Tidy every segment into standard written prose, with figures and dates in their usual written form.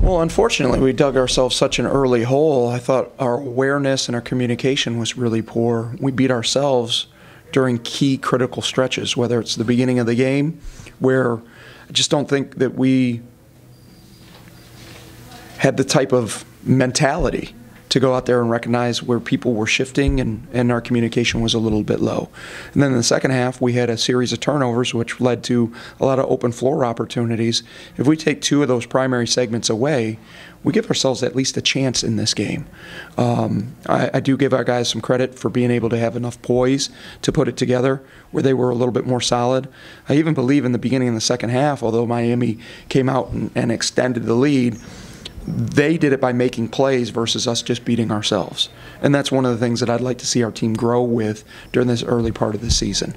Well, unfortunately, we dug ourselves such an early hole. I thought our awareness and our communication was really poor. We beat ourselves during key critical stretches, whether it's the beginning of the game, where I just don't think that we had the type of mentality to go out there and recognize where people were shifting, and our communication was a little bit low. And then in the second half, we had a series of turnovers, which led to a lot of open floor opportunities. If we take two of those primary segments away, we give ourselves at least a chance in this game. I do give our guys some credit for being able to have enough poise to put it together where they were a little bit more solid. I even believe in the beginning of the second half, although Miami came out and extended the lead, they did it by making plays versus us just beating ourselves. And that's one of the things that I'd like to see our team grow with during this early part of the season.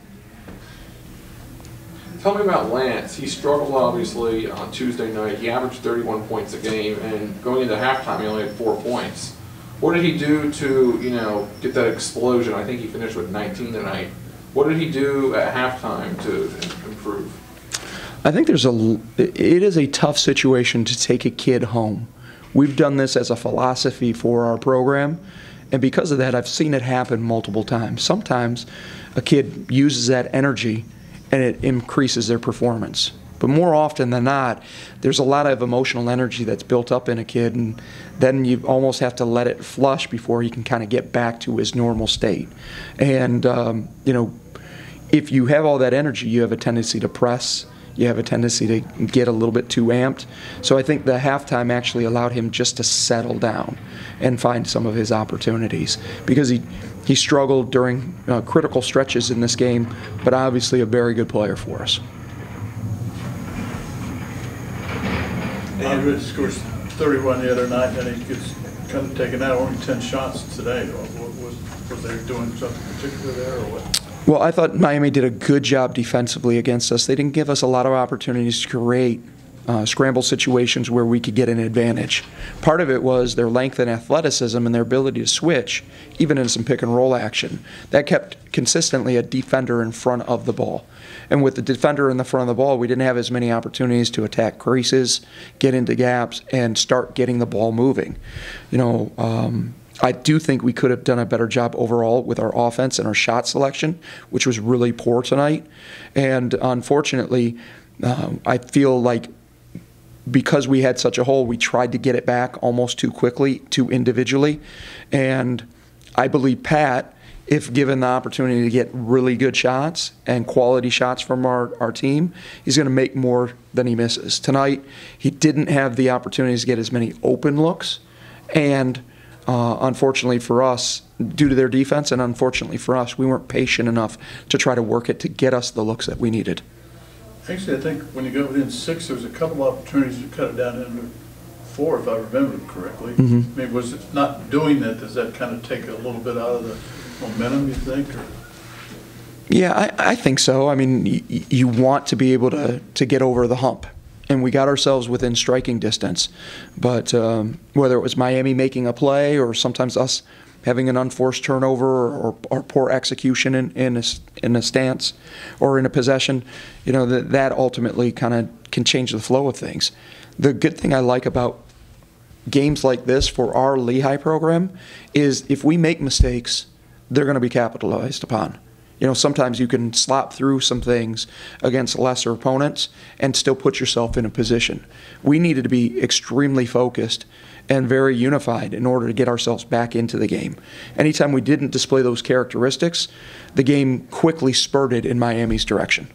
Tell me about Lance. He struggled, obviously, on Tuesday night. He averaged 31 points a game, and going into halftime, he only had 4 points. What did he do to, get that explosion? I think he finished with 19 tonight. What did he do at halftime to improve? I think it is a tough situation to take a kid home. We've done this as a philosophy for our program, and because of that, I've seen it happen multiple times. Sometimes a kid uses that energy and it increases their performance. But more often than not, there's a lot of emotional energy that's built up in a kid, and then you almost have to let it flush before he can kind of get back to his normal state. And, if you have all that energy, you have a tendency to press. You have a tendency to get a little bit too amped. So I think the halftime actually allowed him just to settle down and find some of his opportunities, because he struggled during critical stretches in this game, but obviously a very good player for us. Andrew scores 31 the other night, and he gets kind of taken out, only 10 shots today. Was they doing something particular there, or what? Well, I thought Miami did a good job defensively against us. They didn't give us a lot of opportunities to create scramble situations where we could get an advantage. Part of it was their length and athleticism and their ability to switch, even in some pick and roll action. That kept consistently a defender in front of the ball. And with the defender in the front of the ball, we didn't have as many opportunities to attack creases, get into gaps, and start getting the ball moving. I do think we could have done a better job overall with our offense and our shot selection, which was really poor tonight. And unfortunately, I feel like because we had such a hole, we tried to get it back almost too quickly, too individually. And I believe Pat, if given the opportunity to get really good shots and quality shots from our team, he's going to make more than he misses. Tonight, he didn't have the opportunities to get as many open looks, and unfortunately for us, due to their defense, and unfortunately for us, we weren't patient enough to try to work it to get us the looks that we needed. Actually, I think when you go within 6, there was a couple of opportunities to cut it down into 4, if I remember correctly. Mm-hmm. I mean, was it not doing that? Does that kind of take a little bit out of the momentum, you think? Or? Yeah, I think so. I mean, you want to be able to get over the hump. And we got ourselves within striking distance. But whether it was Miami making a play or sometimes us having an unforced turnover or poor execution in a stance or in a possession, that ultimately kind of can change the flow of things. The good thing I like about games like this for our Lehigh program is if we make mistakes, they're going to be capitalized upon. Sometimes you can slop through some things against lesser opponents and still put yourself in a position. We needed to be extremely focused and very unified in order to get ourselves back into the game. Anytime we didn't display those characteristics, the game quickly spurted in Miami's direction.